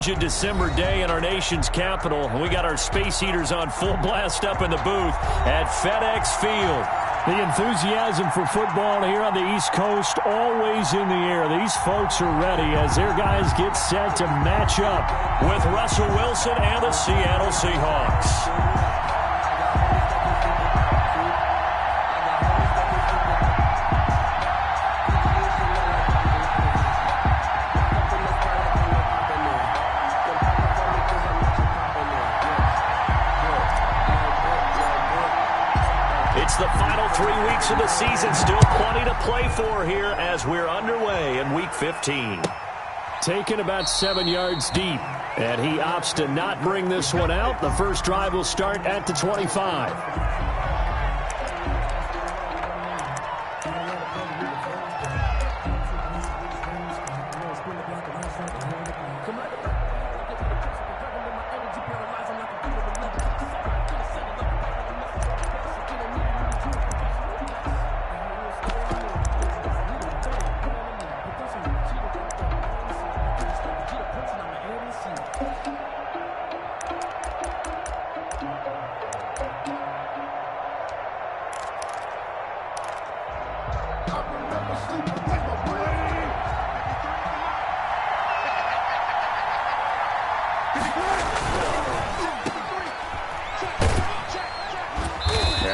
December day in our nation's capital. We got our space heaters on full blast up in the booth at FedEx Field. The enthusiasm for football here on the East Coast always in the air. These folks are ready as their guys get set to match up with Russell Wilson and the Seattle Seahawks. The final 3 weeks of the season, still plenty to play for here as we're underway in Week 15. Taken about 7 yards deep, and he opts to not bring this one out. The first drive will start at the 25.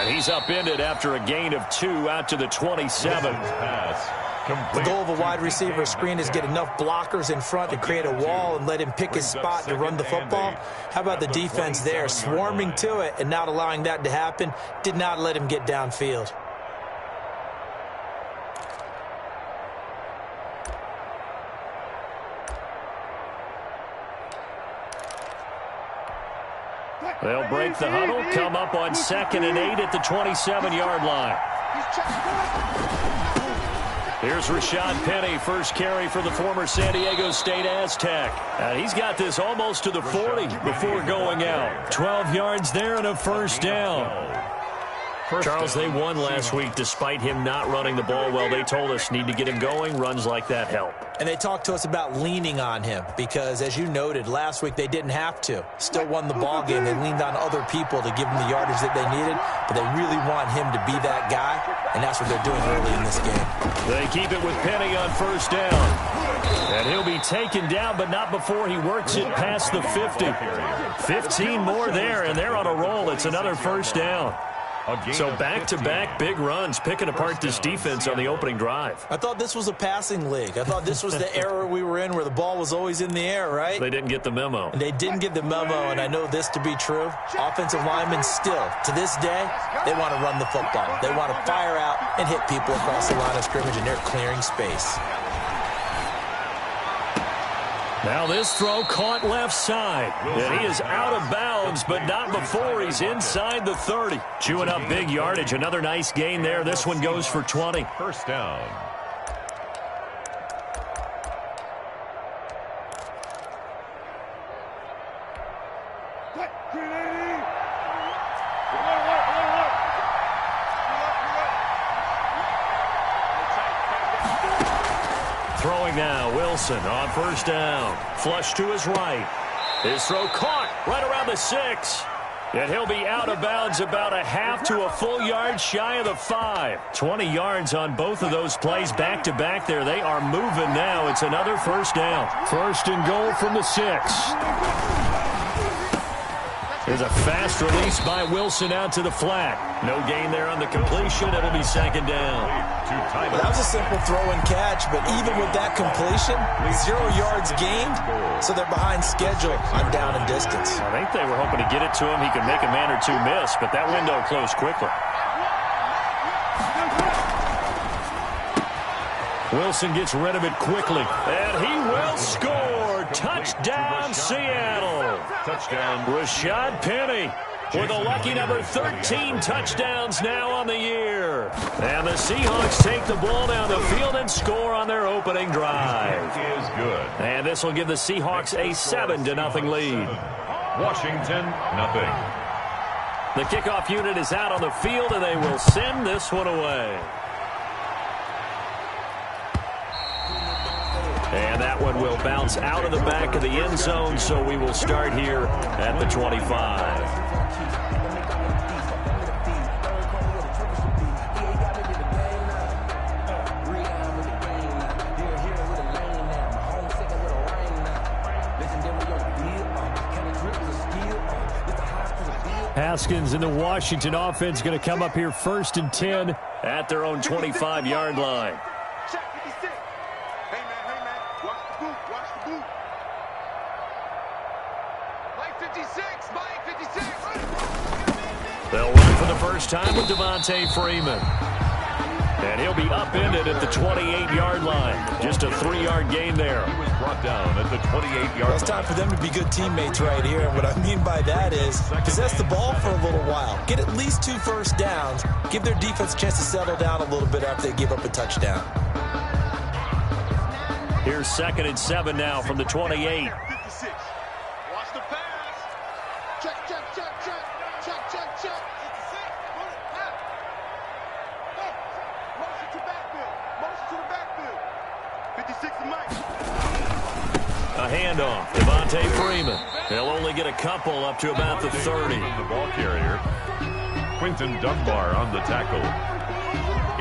He's upended after a gain of 2 out to the 27. The goal of a wide receiver screen is get enough blockers in front to create a wall and let him pick his spot to run the football. How about the defense there, swarming to it and not allowing that to happen? Did not let him get downfield. They'll break the huddle, come up on 2nd and 8 at the 27-yard line. Here's Rashad Penny, first carry for the former San Diego State Aztec. He's got this almost to the 40 before going out. 12 yards there and a first down. Charles, they won last week despite him not running the ball well. They told us need to get him going. Runs like that help. And they talked to us about leaning on him because, as you noted, last week they didn't have to. Still won the ball game. They leaned on other people to give them the yardage that they needed, but they really want him to be that guy, and that's what they're doing early in this game. They keep it with Penny on first down. And he'll be taken down, but not before he works it past the 50. 15 more there, and they're on a roll. It's another first down. So back-to-back big runs, picking apart this defense on the opening drive. I thought this was a passing league. I thought this was the era we were in where the ball was always in the air, right? They didn't get the memo. And they didn't get the memo, and I know this to be true. Offensive linemen still, to this day, they want to run the football. They want to fire out and hit people across the line of scrimmage, and they're clearing space. Now this throw caught left side. And he is out of bounds, but not before he's inside the 30. Chewing up big yardage. Another nice gain there. This one goes for 20. First down. Throwing now, Wilson on first down. Flush to his right. His throw caught right around the 6. And he'll be out of bounds about a half to a full yard shy of the 5. 20 yards on both of those plays back-to-back there. They are moving now. It's another first down. First and goal from the 6. There's a fast release by Wilson out to the flat. No gain there on the completion. It'll be second down. Well, that was a simple throw and catch, but even with that completion, 0 yards gained, so they're behind schedule on down and distance. I think they were hoping to get it to him. He could make a man or two miss, but that window closed quickly. Wilson gets rid of it quickly, and he will score. Touchdown, Seattle. Touchdown. Rashad Penny with a lucky number 13 touchdowns now on the year. And the Seahawks take the ball down the field and score on their opening drive. Is good. And this will give the Seahawks a 7-0 lead. Washington, nothing. The kickoff unit is out on the field, and they will send this one away. And that that one will bounce out of the back of the end zone, so we will start here at the 25. Haskins and the Washington offense going to come up here 1st and 10 at their own 25-yard line. Check 56. Hey, man. Watch the boot. Watch the boot. Mike 56. Mike 56. They'll run for the first time with Devontae Freeman. And he'll be upended at the 28-yard line. Just a 3-yard gain there. He was brought down at the 28-yard line. It's time for them to be good teammates right here. And what I mean by that is possess the ball for a little while. Get at least 2 first downs. Give their defense a chance to settle down a little bit after they give up a touchdown. Here's 2nd and 7 now from the 28. 56. Watch the pass. Check. Motion to backfield. Motion to the backfield. 56 and Mike. A handoff. Devontae Freeman. They'll only get a couple up to about the 30. The ball carrier. Quinton Dunbar on the tackle.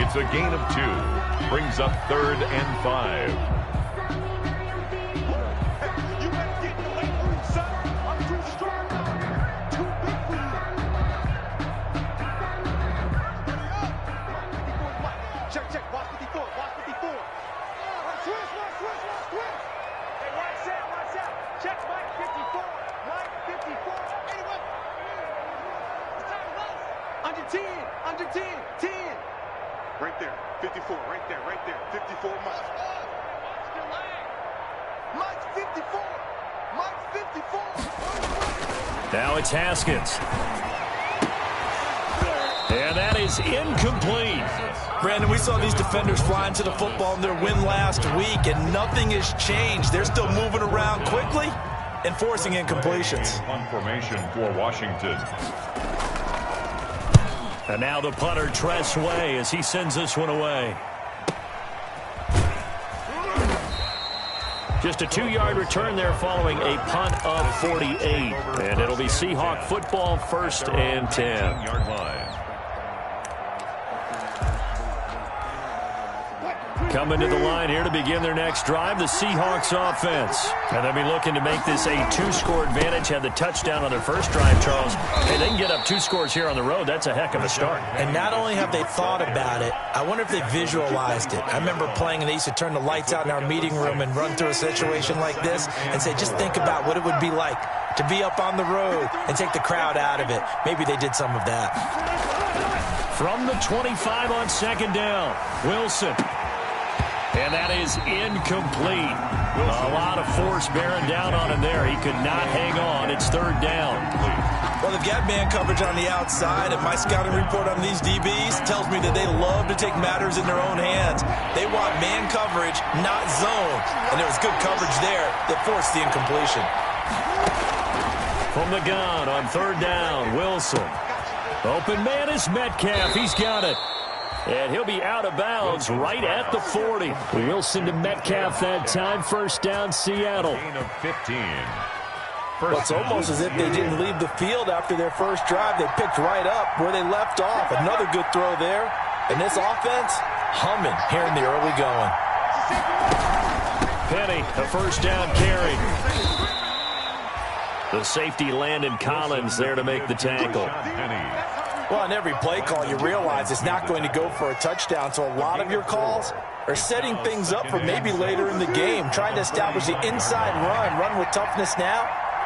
It's a gain of 2. Brings up 3rd and 5. You better get away from me, son. I'm too strong. Too big for you. Check. Watch 54. Switch. Hey, watch out. Check Mike 54. Mike 54. Anyway. Under 10. Right there. 54. Right there. 54 Mike. Mike 54. Now it's Haskins. And that is incomplete. Brandon, we saw these defenders flying to the football in their win last week, and nothing has changed. They're still moving around quickly and forcing incompletions. On formation for Washington. And now the punter, Tress Way, as he sends this one away. Just a 2-yard return there following a punt of 48. And it'll be Seahawk football 1st and 10. Yard line. Coming to the line here to begin their next drive, the Seahawks offense. And they'll be looking to make this a 2-score advantage. Had the touchdown on their first drive, Charles. Hey, they can get up 2 scores here on the road. That's a heck of a start. And not only have they thought about it, I wonder if they visualized it. I remember playing, and they used to turn the lights out in our meeting room and run through a situation like this and say, just think about what it would be like to be up on the road and take the crowd out of it. Maybe they did some of that. From the 25 on 2nd down, Wilson. And that is incomplete. A lot of force bearing down on him there. He could not hang on. It's 3rd down. Well, they've got man coverage on the outside, and my scouting report on these DBs tells me that they love to take matters in their own hands. They want man coverage, not zone. And there was good coverage there that forced the incompletion. From the gun on 3rd down, Wilson. Open man is Metcalf. He's got it. And he'll be out of bounds right at the 40. Wilson to Metcalf that time. 1st down, Seattle. Gain of 15. Well, it's almost as if they didn't leave the field after their first drive. They picked right up where they left off. Another good throw there. And this offense, humming here in the early going. Penny, a 1st down carry. The safety Landon Collins there to make the tackle. Well, on every play call, you realize it's not going to go for a touchdown, so a lot of your calls are setting things up for maybe later in the game, trying to establish the inside run with toughness now,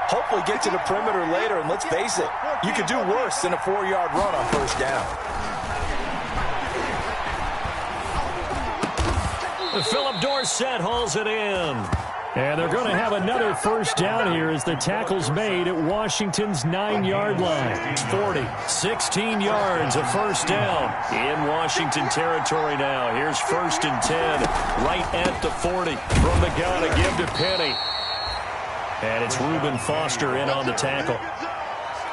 hopefully get to the perimeter later, and let's face it, you could do worse than a 4-yard run on 1st down. Philip Dorsett hauls it in. And they're going to have another 1st down here as the tackle's made at Washington's 9-yard line. 40, 16 yards, a 1st down in Washington territory now. Here's 1st and 10, right at the 40. From the gun, a give to Penny. And it's Reuben Foster in on the tackle.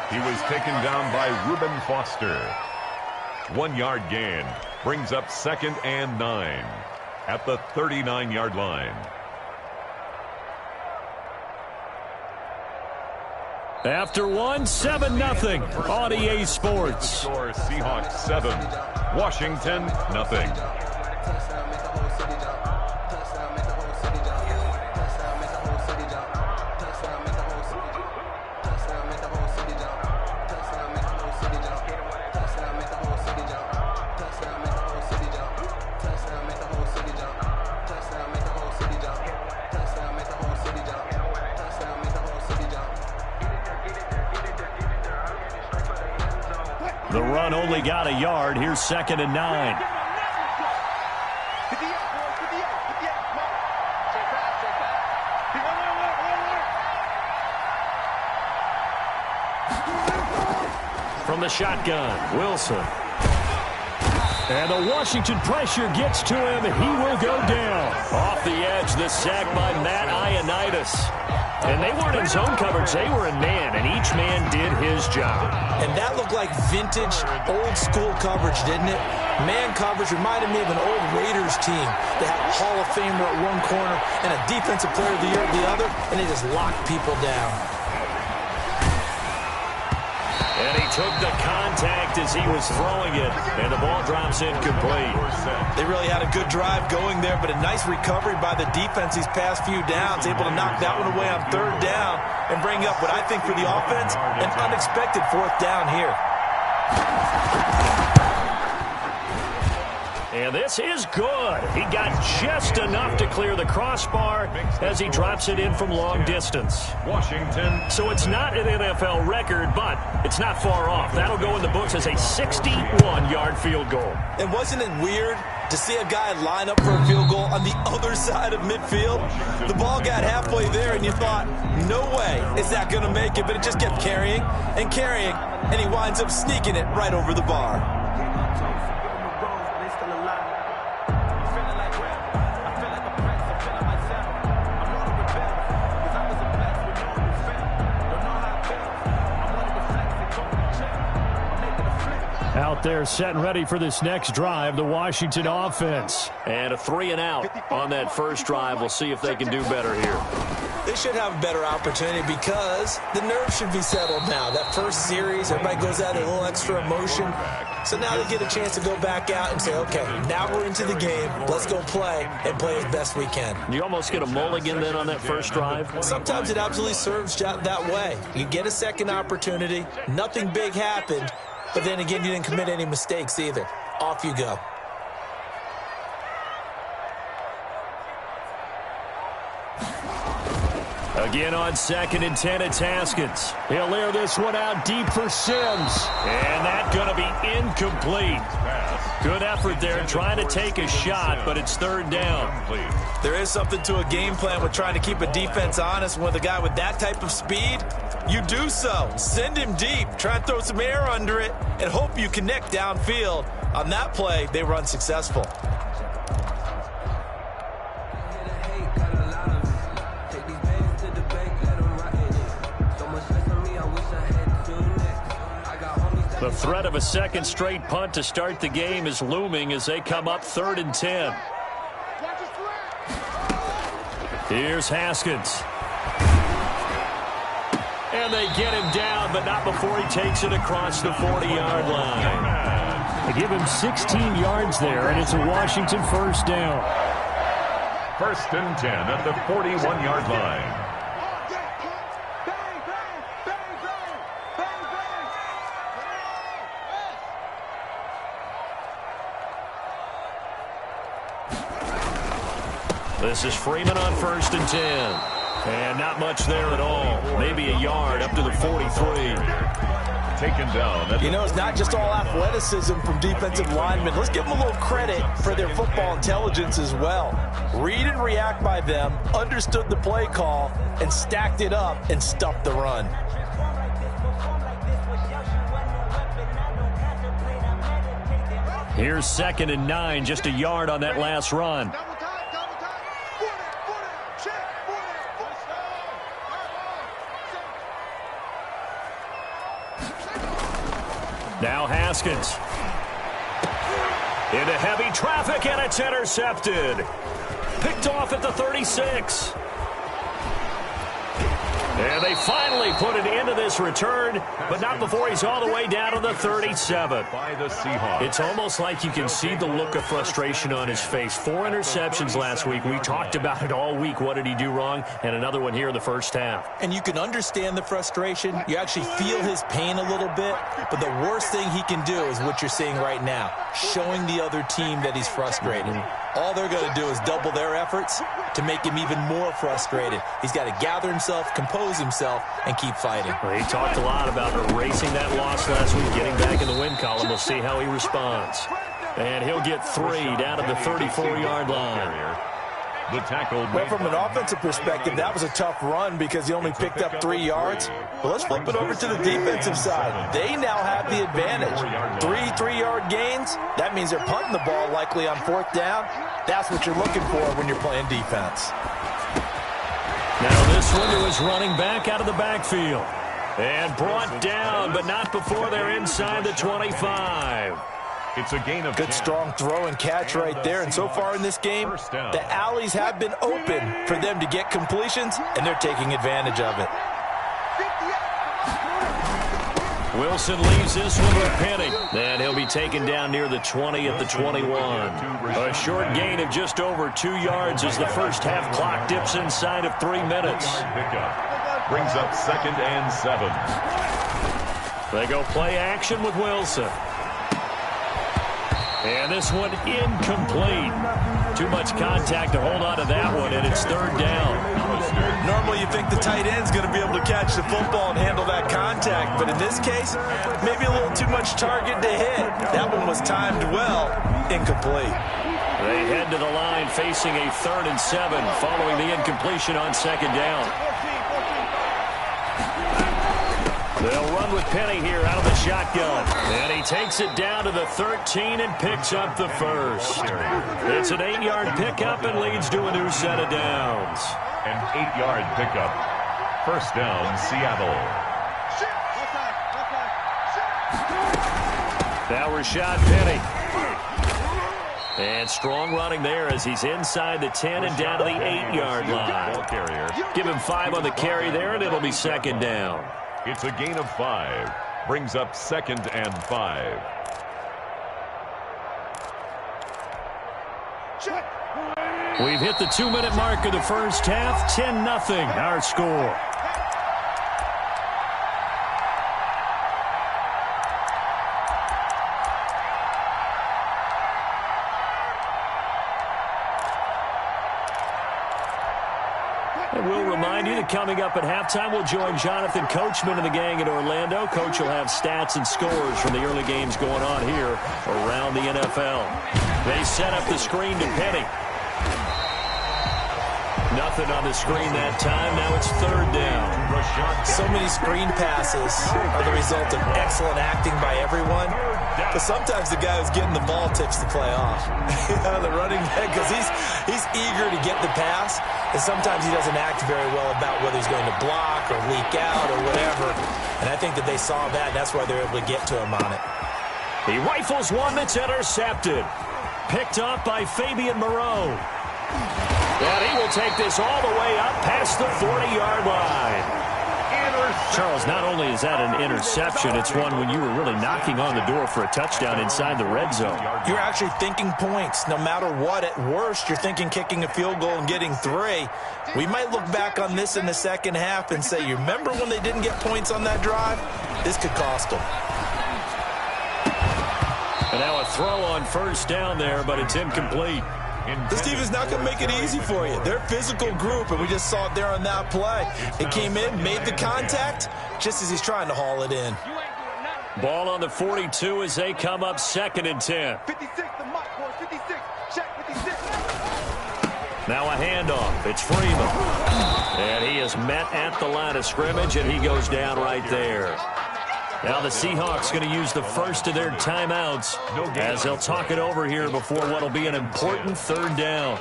He was taken down by Reuben Foster. 1-yard gain brings up 2nd and 9 at the 39-yard line. After one, 7-0 on EA Sports. Score Seahawks 7, Washington nothing. The run only got a yard. Here's 2nd and 9. From the shotgun, Wilson. And the Washington pressure gets to him. He will go down. Off the edge, the sack by Matt Ioannidis. And they weren't in zone coverage. They were in man, and each man did his job. And that looked like vintage, old-school coverage, didn't it? Man coverage reminded me of an old Raiders team. They had a Hall of Famer at one corner and a Defensive Player of the Year at the other, and they just locked people down. And he took the contact as he was throwing it, and the ball drops incomplete. They really had a good drive going there, but a nice recovery by the defense these past few downs, able to knock that one away on 3rd down and bring up what I think for the offense, an unexpected 4th down here. And this is good. He got just enough to clear the crossbar as he drops it in from long distance. Washington. So it's not an NFL record, but it's not far off. That'll go in the books as a 61-yard field goal. And wasn't it weird to see a guy line up for a field goal on the other side of midfield? The ball got halfway there, and you thought, no way is that going to make it, but it just kept carrying and carrying, and he winds up sneaking it right over the bar. Out there set and ready for this next drive, the Washington offense. And a 3-and-out on that first drive. We'll see if they can do better here. They should have a better opportunity because the nerves should be settled now. That first series, everybody goes out with a little extra emotion. So now they get a chance to go back out and say, okay, now we're into the game. Let's go play and play as best we can. You almost get a mulligan then on that first drive? Sometimes it absolutely serves that way. You get a second opportunity. Nothing big happened. But then again, you didn't commit any mistakes either. Off you go. Again on 2nd and 10, it's Haskins. He'll air this one out deep for Sims. And that's going to be incomplete. Good effort there trying to take a shot, but it's 3rd down. There is something to a game plan with trying to keep a defense honest. With a guy with that type of speed, you do so. Send him deep. Try and throw some air under it and hope you connect downfield. On that play, they were unsuccessful. The threat of a second straight punt to start the game is looming as they come up 3rd and 10. Here's Haskins. And they get him down, but not before he takes it across the 40-yard line. They give him 16 yards there, and it's a Washington 1st down. 1st and 10 at the 41-yard line. This is Freeman on 1st and 10. And not much there at all. Maybe a yard up to the 43. Taken down. You know, it's not just all athleticism from defensive linemen. Let's give them a little credit for their football intelligence as well. Read and react by them, understood the play call, and stacked it up and stuffed the run. Here's 2nd and 9, just a yard on that last run. Now Haskins. Into heavy traffic, and it's intercepted. Picked off at the 36. And they finally put an end to this return, but not before he's all the way down to the 37. By the Seahawks. It's almost like you can see the look of frustration on his face. 4 interceptions last week. We talked about it all week. What did he do wrong? And another one here in the first half. And you can understand the frustration. You actually feel his pain a little bit. But the worst thing he can do is what you're seeing right now, showing the other team that he's frustrated. All they're going to do is double their efforts to make him even more frustrated. He's got to gather himself, compose himself, and keep fighting. Well, he talked a lot about erasing that loss last week, getting back in the win column. We'll see how he responds. And he'll get 3 down at the 34-yard line. The tackle. Well, from an offensive perspective, that was a tough run because he only picked up 3 yards. But let's flip it over to the defensive side. They now have the advantage. 3 3-yard gains. That means they're punting the ball likely on 4th down. That's what you're looking for when you're playing defense. Now this one to his running back out of the backfield. And brought down, but not before they're inside the 25. It's a gain of Good strong throw and catch right there. And so far in this game, the alleys have been open for them to get completions, and they're taking advantage of it. Wilson leaves this one with Penny. And he'll be taken down near the 20 at the 21. A short gain of just over 2 yards as the first half clock dips inside of 3 minutes. Brings up 2nd and 7. They go play action with Wilson. And this one incomplete. Too much contact to hold on to that one, and it's 3rd down. Normally you think the tight end's going to be able to catch the football and handle that contact, but in this case, maybe a little too much target to hit. That one was timed well, incomplete. They head to the line facing a 3rd and 7 following the incompletion on 2nd down. They'll run with Penny here out of the shotgun. And he takes it down to the 13 and picks up the first. It's an 8-yard pickup and leads to a new set of downs. An 8-yard pickup. 1st down, Seattle. Now Rashad Penny. And strong running there as he's inside the 10 and down to the 8-yard line. Give him 5 on the carry there, and it'll be 2nd down. It's a gain of 5. Brings up 2nd and 5. We've hit the 2-minute mark of the first half. 10-0 our score. We'll remind you that coming up at halftime, we'll join Jonathan Coachman and the gang in Orlando. Coach will have stats and scores from the early games going on here around the NFL. They set up the screen to Penny. Nothing on the screen that time. Now it's 3rd down. So many screen passes are the result of excellent acting by everyone. But sometimes the guy who's getting the ball tips the play off. The running back, because he's eager to get the pass. And sometimes he doesn't act very well about whether he's going to block or leak out or whatever. And I think that they saw that. That's why they're able to get to him on it. He rifles one that's intercepted. Picked up by Fabian Moreau. And he will take this all the way up past the 40-yard line. Charles, not only is that an interception, it's one when you were really knocking on the door for a touchdown inside the red zone. You're actually thinking points. No matter what, at worst, you're thinking kicking a field goal and getting 3. We might look back on this in the second half and say, you remember when they didn't get points on that drive? This could cost them. And now a throw on 1st down there, but it's incomplete. This team is not going to make it easy for you. They're a physical group, and we just saw it there on that play. It came in, made the contact, just as he's trying to haul it in. Ball on the 42 as they come up 2nd and 10. 56, the mark, boys, 56. Check 56. Now a handoff. It's Freeman. And he is met at the line of scrimmage, and he goes down right there. Now the Seahawks going to use the first of their timeouts as they'll talk it over here before what will be an important 3rd down.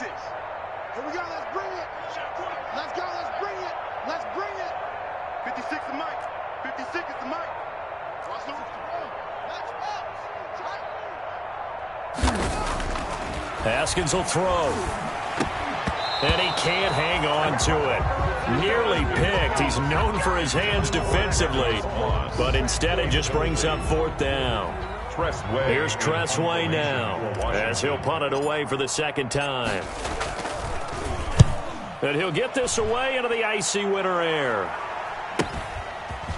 Here we go, let's bring it. Let's go, let's bring it. Let's bring it. 56 is Mike. 56 is the Mike. Watch the let's Haskins will throw. And he can't hang on to it. Nearly picked. He's known for his hands defensively. But instead it just brings up fourth down. Here's Tressway now as he'll punt it away for the second time. And he'll get this away into the icy winter air.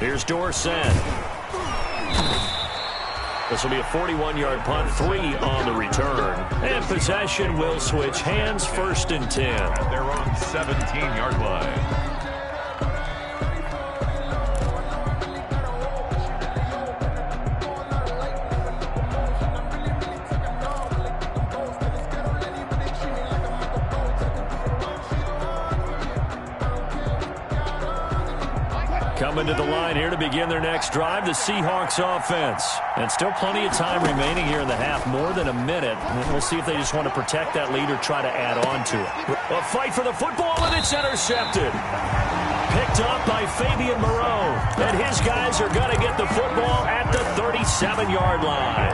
Here's Dorsett. This will be a 41-yard punt, 3 on the return. And possession will switch hands, 1st and 10. They're on 17-yard line. Coming to the line here to begin their next drive, the Seahawks offense. And still plenty of time remaining here in the half, more than a minute. And we'll see if they just want to protect that lead or try to add on to it. A fight for the football, and it's intercepted. Picked up by Fabian Moreau. And his guys are going to get the football at the 37-yard line.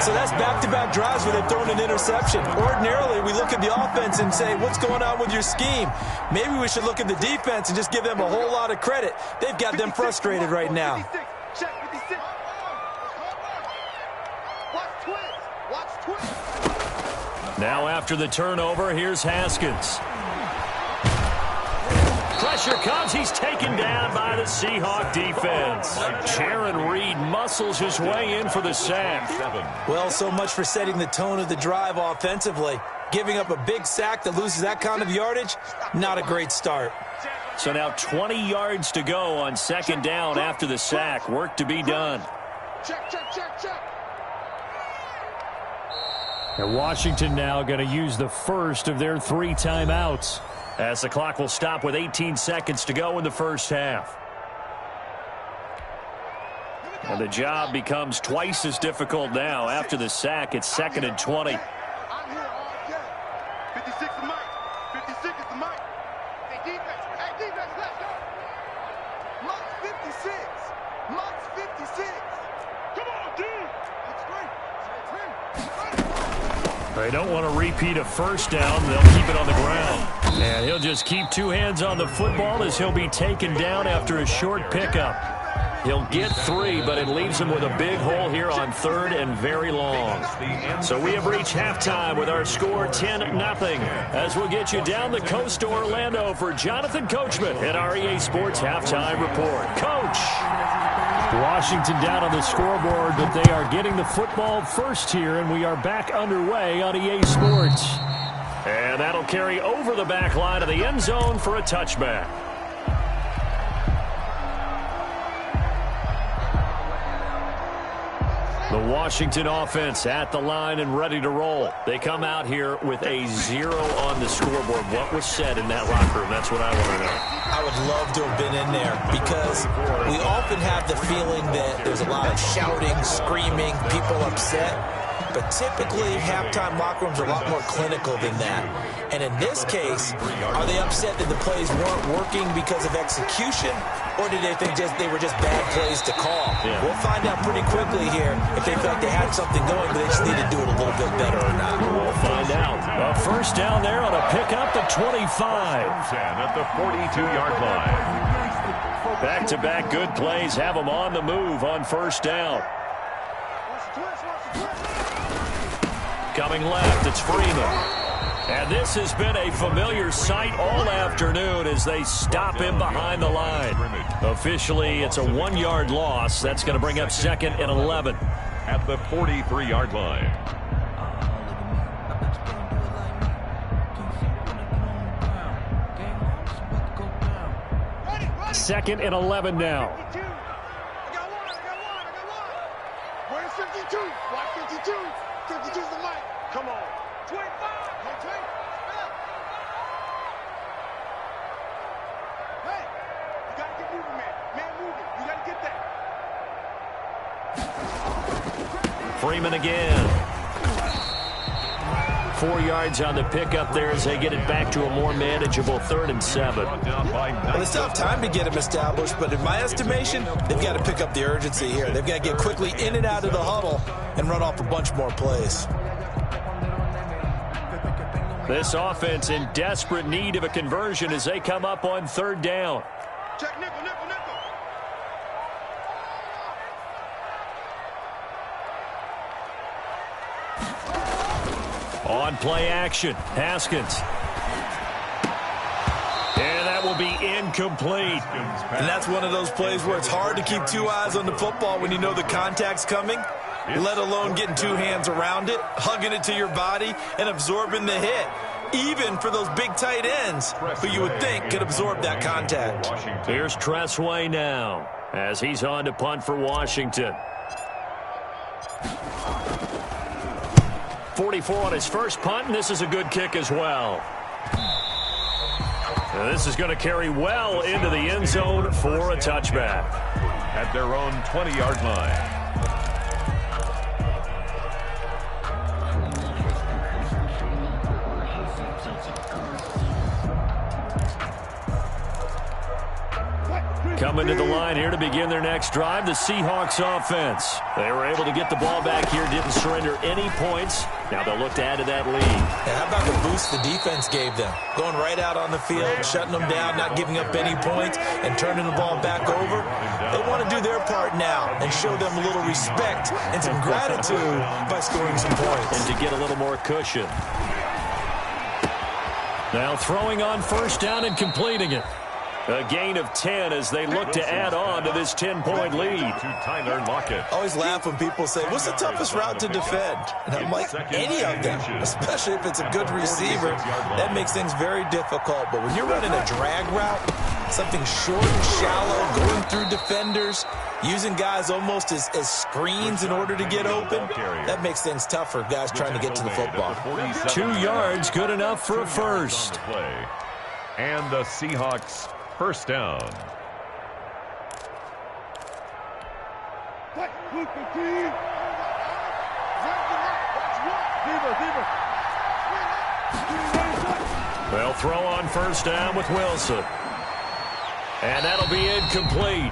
So that's back-to-back drives where they've thrown an interception. Ordinarily, we look at the offense and say, what's going on with your scheme? Maybe we should look at the defense and just give them a whole lot of credit. They've got them frustrated right now. Now after the turnover, here's Haskins. Pressure comes. He's taken down by the Seahawk defense. Jaron Reed muscles his way in for the sack. Well, so much for setting the tone of the drive offensively. Giving up a big sack that loses that kind of yardage, not a great start. So now 20 yards to go on 2nd down after the sack. Work to be done. Check. And Washington now going to use the first of their 3 timeouts, as the clock will stop with 18 seconds to go in the first half. And the job becomes twice as difficult now. After the sack, it's 2nd and 20. I'm here all day. 56 is Mike. 56 is the Mike. Hey, defense, let's go. Mike's 56. Mike's 56. Come on, dude. It's great. They don't want to repeat a first down. They'll keep it on the ground. And he'll just keep 2 hands on the football as he'll be taken down after a short pickup. He'll get 3, but it leaves him with a big hole here on 3rd and very long. So we have reached halftime with our score 10-0. As we'll get you down the coast to Orlando for Jonathan Coachman at our EA Sports Halftime Report. Coach! Washington down on the scoreboard, but they are getting the football first here, and we are back underway on EA Sports. And that'll carry over the back line of the end zone for a touchback. The Washington offense at the line and ready to roll. They come out here with a 0 on the scoreboard. What was said in that locker room? That's what I want to know. I would love to have been in there because we often have the feeling that there's a lot of shouting, screaming, people upset. But typically, halftime locker rooms are a lot more clinical than that. And in this case, are they upset that the plays weren't working because of execution? Or did they think they were just bad plays to call? Yeah. We'll find out pretty quickly here if they feel like they had something going, but they just need to do it a little bit better or not. We'll find out. A first down there on a pickup at 25. At the 42-yard line. Back-to-back good plays have them on the move on first down. Coming left, it's Freeman. And this has been a familiar sight all afternoon as they stop him behind the line. Officially, it's a 1-yard loss. That's going to bring up 2nd and 11. At the 43-yard line. 2nd and 11 now. I got one. Where's 52? Watch 52. 52's the mic. Come on. 25. Hey, you got to get moving, man. Man moving. You got to get that. Freeman again. 4 yards on the pickup there as they get it back to a more manageable 3rd and 7. Well, they still have time to get him established, but in my estimation, they've got to pick up the urgency here. They've got to get quickly in and out of the huddle and run off a bunch more plays. This offense in desperate need of a conversion as they come up on 3rd down. Check nickel, nickel, nickel. On play action, Haskins. And that will be incomplete. And that's one of those plays where it's hard to keep 2 eyes on the football when you know the contact's coming, let alone getting 2 hands around it, hugging it to your body, and absorbing the hit. Even for those big tight ends who you would think could absorb that contact. Here's Tressway now as he's on to punt for Washington. 44 on his first punt, and this is a good kick as well. And this is going to carry well into the end zone for a touchback. At their own 20-yard line. Coming to the line here to begin their next drive, the Seahawks offense. They were able to get the ball back here, didn't surrender any points. Now they'll look to add to that lead. Yeah, how about the boost the defense gave them? Going right out on the field, shutting them down, not giving up any points, and turning the ball back over. They want to do their part now and show them a little respect and some gratitude by scoring some points. And to get a little more cushion. Now throwing on 1st down and completing it. A gain of 10 as they look to add on to this 10-point lead. To Tyler Lockett. I always laugh when people say, what's the toughest route to defend? And I'm like, any of them, especially if it's a good receiver. That makes things very difficult. But when you're running a drag route, something short and shallow, going through defenders, using guys almost as screens in order to get open, that makes things tough for guys trying to get to the football. 2 yards, good enough for a first. And the Seahawks 1st down. They'll throw on 1st down with Wilson. And that'll be incomplete.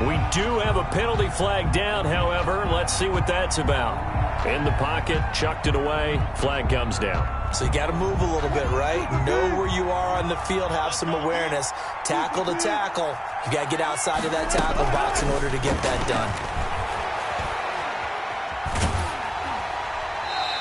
We do have a penalty flag down, however. Let's see what that's about. In the pocket, chucked it away, flag comes down. So you got to move a little bit, right? Know where you are on the field, have some awareness. Tackle to tackle. You got to get outside of that tackle box in order to get that done.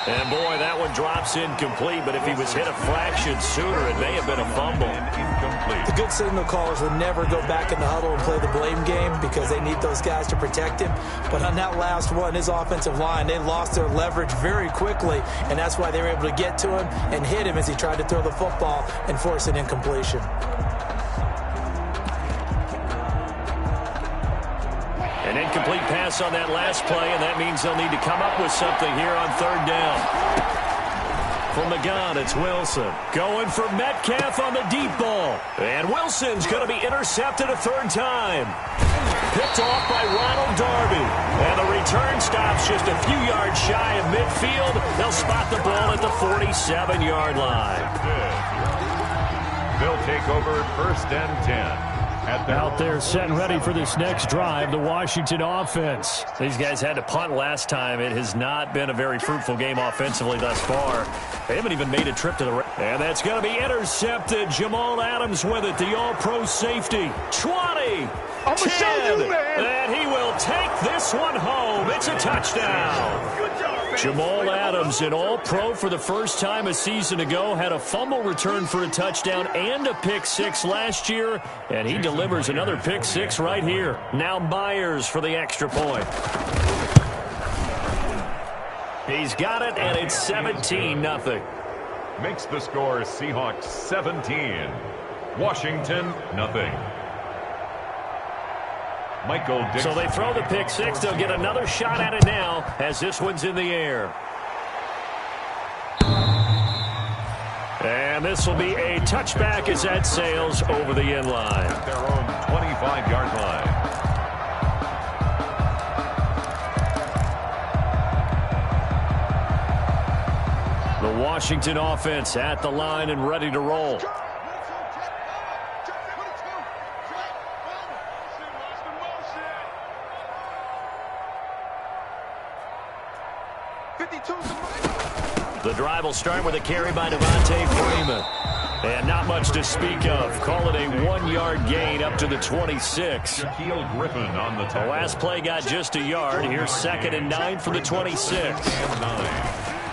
And boy, that one drops incomplete, but if he was hit a fraction sooner, it may have been a fumble. The good signal callers will never go back in the huddle and play the blame game because they need those guys to protect him. But on that last one, his offensive line, they lost their leverage very quickly, and that's why they were able to get to him and hit him as he tried to throw the football and force an incompletion. An incomplete pass on that last play, and that means they'll need to come up with something here on 3rd down. From the gun, it's Wilson. Going for Metcalf on the deep ball. And Wilson's going to be intercepted a 3rd time. Picked off by Ronald Darby. And the return stops just a few yards shy of midfield. They'll spot the ball at the 47-yard line. They'll take over 1st and 10. Out there set and ready for this next drive, the Washington offense. These guys had to punt last time. It has not been a very fruitful game offensively thus far. They haven't even made a trip to the... And that's going to be intercepted. Jamal Adams with it, the all-pro safety. 20, 10, and he will take this one home. It's a touchdown. Jamal Adams, an all-pro for the first time a season ago, had a fumble return for a touchdown and a pick-6 last year, and he delivers another pick-6 right here. Now Myers for the extra point. He's got it, and it's 17-0. Makes the score Seahawks 17. Washington, nothing. Michael Dixon. So they throw the pick-6. They'll get another shot at it now as this one's in the air. And this will be a touchback as that sails over the end line. At their own 25-yard line. The Washington offense at the line and ready to roll. The drive will start with a carry by Devontae Freeman. And not much to speak of. Call it a 1-yard gain up to the 26. Griffin on the The last play got just a yard. Here's 2nd and 9 from the 26.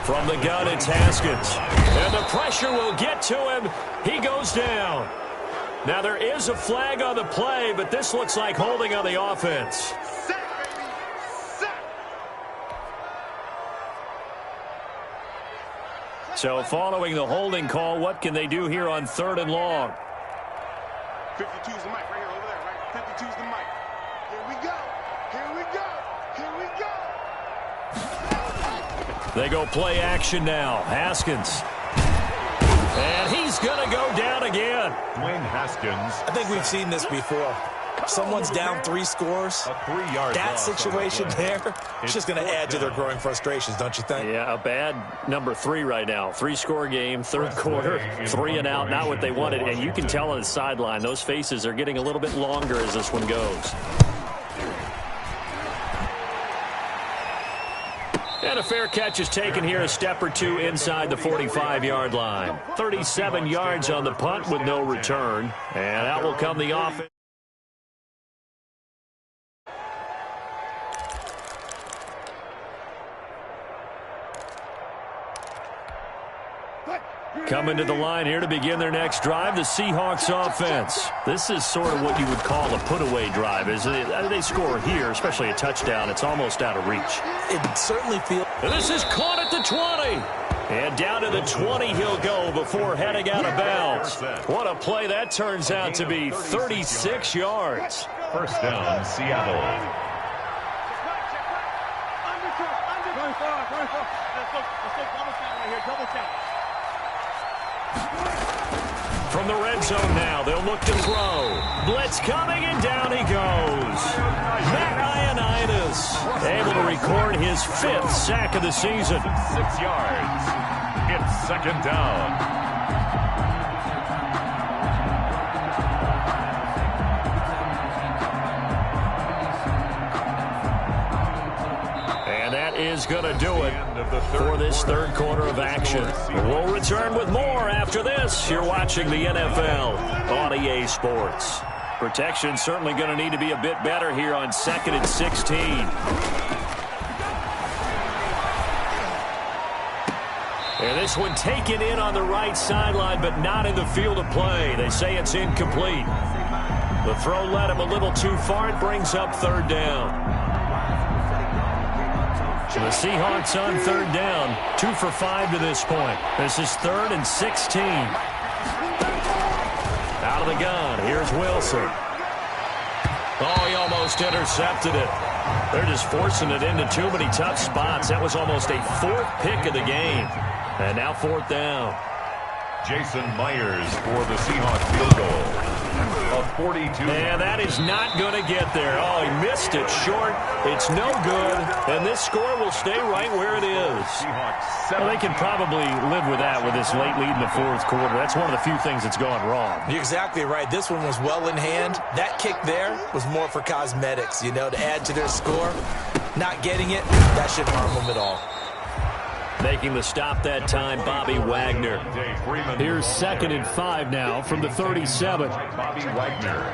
From the gun, it's Haskins. And the pressure will get to him. He goes down. Now, there is a flag on the play, but this looks like holding on the offense. So following the holding call, what can they do here on 3rd and long? 52's the mic right here over there, right? 52's the mic. Here we go. Here we go. Here we go. They go play action now. Haskins. And he's going to go down again. Dwayne Haskins. I think we've seen this before. Someone's down 3 scores. A 3-yard That loss situation there, it's just going to add to their growing frustrations, don't you think? Yeah, a bad number 3 right now. 3-score game, 3rd quarter, 3 and out, not what they wanted. And you can tell on the sideline, those faces are getting a little bit longer as this one goes. And a fair catch is taken here, a step or two inside the 45-yard line. 37 yards on the punt with no return. And out will come the offense. Coming to the line here to begin their next drive, the Seahawks offense. This is sort of what you would call a put-away drive. As they score here, especially a touchdown, it's almost out of reach. It certainly feels... And this is caught at the 20. And down to the 20 he'll go before heading out of bounds. What a play that turns out to be, 36 yards. First down, Seattle. From the red zone now, they'll look to throw. Blitz coming, and down he goes. Matt Ioannidis able to record his 5th sack of the season. 6 yards. It's 2nd down. Is going to do it for this 3rd quarter of action. We'll return with more after this. You're watching the NFL on EA Sports. Protection certainly going to need to be a bit better here on 2nd and 16. And this one taken in on the right sideline, but not in the field of play. They say it's incomplete. The throw led him a little too far. It brings up 3rd down. The Seahawks on 3rd down, 2 for 5 to this point. This is 3rd and 16. Out of the gun, here's Wilson. Oh, he almost intercepted it. They're just forcing it into too many tough spots. That was almost a 4th pick of the game. And now 4th down. Jason Myers for the Seahawks field goal. A 42. And that is not going to get there. Oh, he missed it short. It's no good. And this score will stay right where it is. Well, they can probably live with that with this late lead in the 4th quarter. That's one of the few things that's gone wrong. You're exactly right. This one was well in hand. That kick there was more for cosmetics, you know, to add to their score. Not getting it, that shouldn't harm them at all. Making the stop that time, Bobby Wagner. Here's 2nd and 5 now from the 37. Bobby Wagner.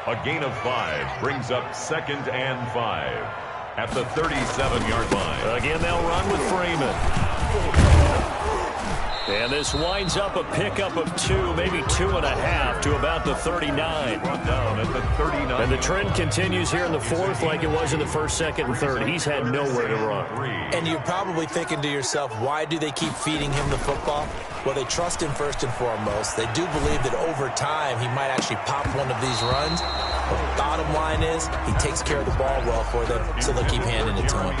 A gain of 5 brings up 2nd and 5 at the 37-yard line. Again, they'll run with Freeman. And this winds up a pickup of 2, maybe 2.5 to about the 39. Down at the 39. And the trend continues here in the 4th like it was in the 1st, 2nd, and 3rd. He's had nowhere to run. And you're probably thinking to yourself, why do they keep feeding him the football? Well, they trust him first and foremost. They do believe that over time he might actually pop one of these runs. But the bottom line is he takes care of the ball well for them, so they'll keep handing it to him.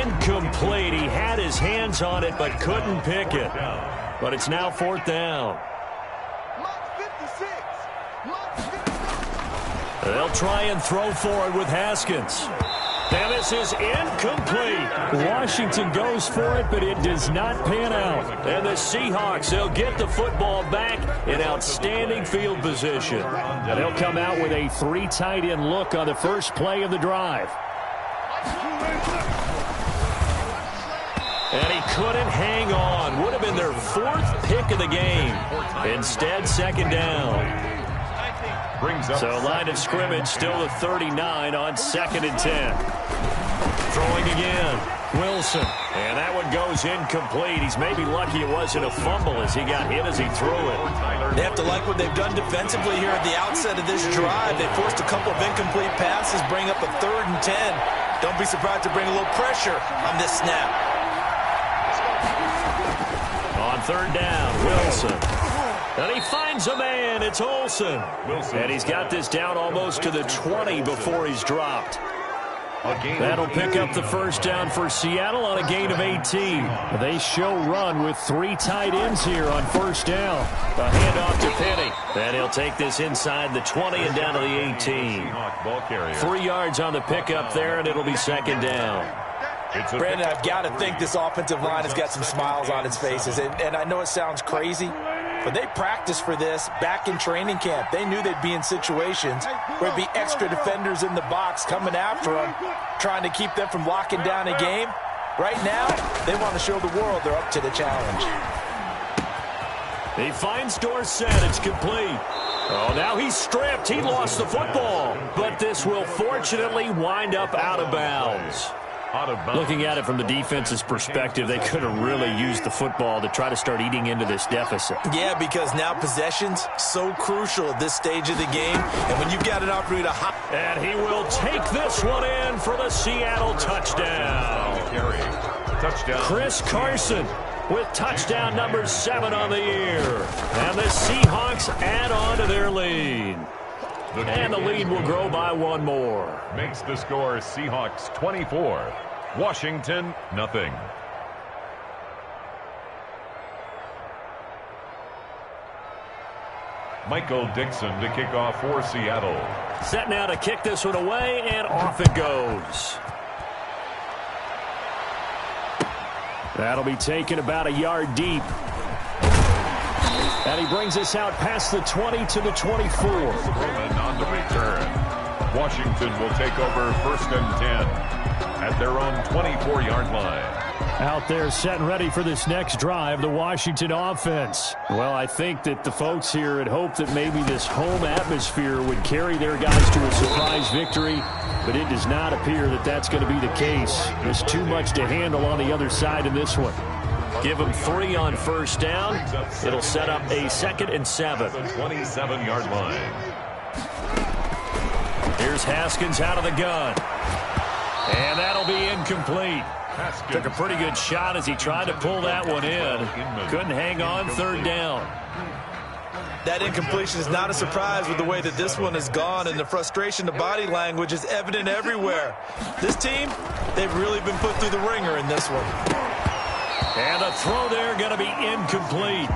Incomplete. He had his hands on it but couldn't pick it. But it's now 4th down. They'll try and throw for it with Haskins. And this is incomplete. Washington goes for it, but it does not pan out. And the Seahawks, they'll get the football back in outstanding field position. And they'll come out with a 3 tight end look on the first play of the drive. And he couldn't hang on. Would have been their 4th pick of the game. Instead, second down. So line of scrimmage still the 39 on 2nd and 10. Throwing again. Wilson. And that one goes incomplete. He's maybe lucky it wasn't a fumble as he got hit as he threw it. They have to like what they've done defensively here at the outset of this drive. They forced a couple of incomplete passes, bring up a 3rd and 10. Don't be surprised to bring a little pressure on this snap. On 3rd down, Wilson. And he finds a man. It's Olsen. And he's got this down almost to the 20 before he's dropped. That'll pick up the first down for Seattle on a gain of 18. They show run with 3 tight ends here on first down. A handoff to Penny. And he'll take this inside the 20 and down to the 18. 3 yards on the pickup there, and it'll be second down. Brandon, I've got to think this offensive line has got some smiles on its faces. And I know it sounds crazy, but they practiced for this back in training camp. They knew they'd be in situations where there'd be extra defenders in the box coming after them, trying to keep them from locking down a game. Right now, they want to show the world they're up to the challenge. He finds Dorsett. It's complete. Oh, now he's stripped. He lost the football. But this will fortunately wind up out of bounds. Looking at it from the defense's perspective, they could have really used the football to try to start eating into this deficit. Yeah, because now possession's so crucial at this stage of the game. And when you've got an opportunity to hop. And he will take this one in for the Seattle touchdown. Chris Carson with touchdown number 7 on the year. And the Seahawks add on to their lead. And the lead will grow by 1 more. Makes the score Seahawks 24, Washington nothing. Michael Dixon to kick off for Seattle. Set now to kick this one away, and off it goes. That'll be taken about a yard deep. And he brings us out past the 20 to the 24. And on the return, Washington will take over 1st and 10 at their own 24-yard line. Out there set and ready for this next drive, the Washington offense. Well, I think that the folks here had hoped that maybe this home atmosphere would carry their guys to a surprise victory, but it does not appear that that's going to be the case. There's too much to handle on the other side in this one. Give them 3 on first down. It'll set up a 2nd and 7. 27-yard line. Here's Haskins out of the gun. And that'll be incomplete. Took a pretty good shot as he tried to pull that one in. Couldn't hang on 3rd down. That incompletion is not a surprise with the way that this one has gone, and the frustration, the body language is evident everywhere. This team, they've really been put through the ringer in this one. And the throw there going to be incomplete.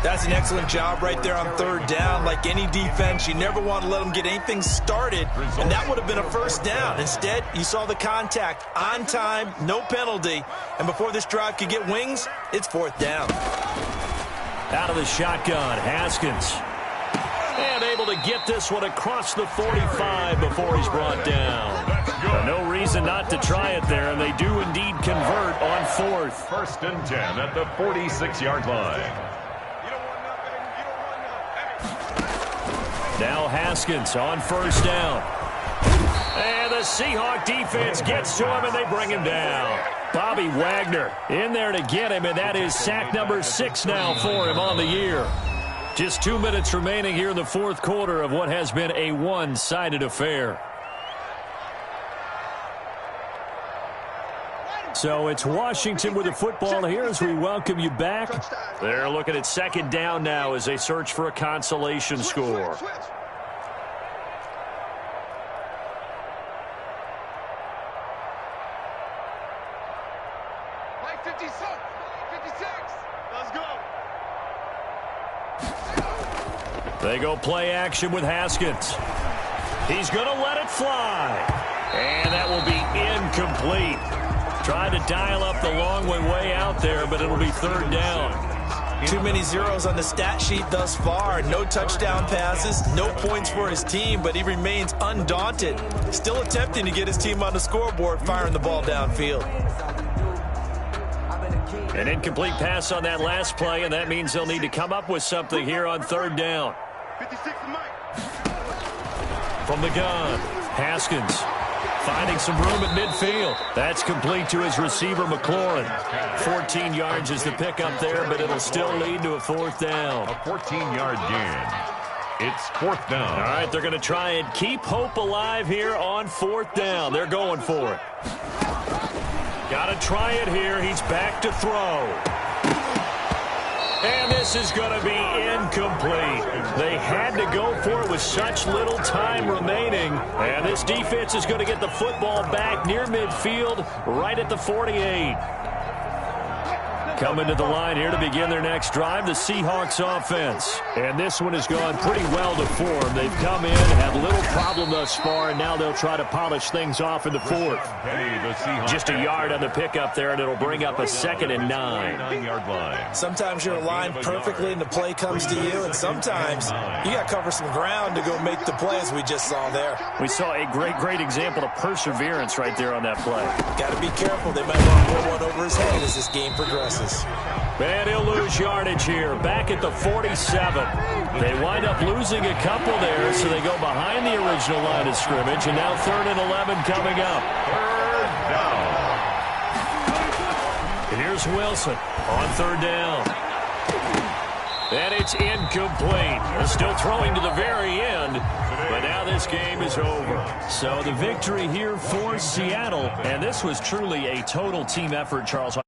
That's an excellent job right there on 3rd down. Like any defense, you never want to let them get anything started, and that would have been a 1st down. Instead, you saw the contact on time, no penalty, and before this drive could get wings, it's 4th down. Out of the shotgun, Haskins. And able to get this one across the 45 before he's brought down. No reason not to try it there, and they do indeed convert on 4th. 1st and 10 at the 46-yard line. Now Haskins on 1st down. And the Seahawk defense gets to him, and they bring him down. Bobby Wagner in there to get him, and that is sack number 6 now for him on the year. Just 2 minutes remaining here in the 4th quarter of what has been a one-sided affair. So it's Washington with the football here as we welcome you back. They're looking at 2nd down now as they search for a consolation score. Play 56. Let's go. They go play action with Haskins. He's going to let it fly. And that will be incomplete. Tried to dial up the long way out there, but it'll be third down. Too many zeros on the stat sheet thus far. No touchdown passes, no points for his team, but he remains undaunted. Still attempting to get his team on the scoreboard, firing the ball downfield. An incomplete pass on that last play, and that means they'll need to come up with something here on third down. From the gun, Haskins finding some room at midfield. That's complete to his receiver, McLaurin. 14 yards is the pickup there, but it'll still lead to a fourth down. A 14-yard gain. It's fourth down. All right, they're going to try and keep hope alive here on fourth down. They're going for it. Got to try it here. He's back to throw. And this is going to be incomplete. They had to go for it with such little time remaining. And this defense is going to get the football back near midfield, right at the 48. Coming to the line here to begin their next drive, the Seahawks offense. And this one has gone pretty well to form. They've come in, had little problem thus far, and now they'll try to polish things off in the fourth. Just a yard on the pickup there, and it'll bring up a 2nd and 9. 9-yard line. Sometimes you're aligned perfectly and the play comes to you, and sometimes you got to cover some ground to go make the play, as we just saw there. We saw a great example of perseverance right there on that play. Got to be careful. They might want to put one over his head as this game progresses. And he'll lose yardage here, back at the 47. They wind up losing a couple there, so they go behind the original line of scrimmage, and now 3rd and 11 coming up. Third down. And here's Wilson on third down. And it's incomplete. They're still throwing to the very end, but now this game is over. So the victory here for Seattle, and this was truly a total team effort, Charles.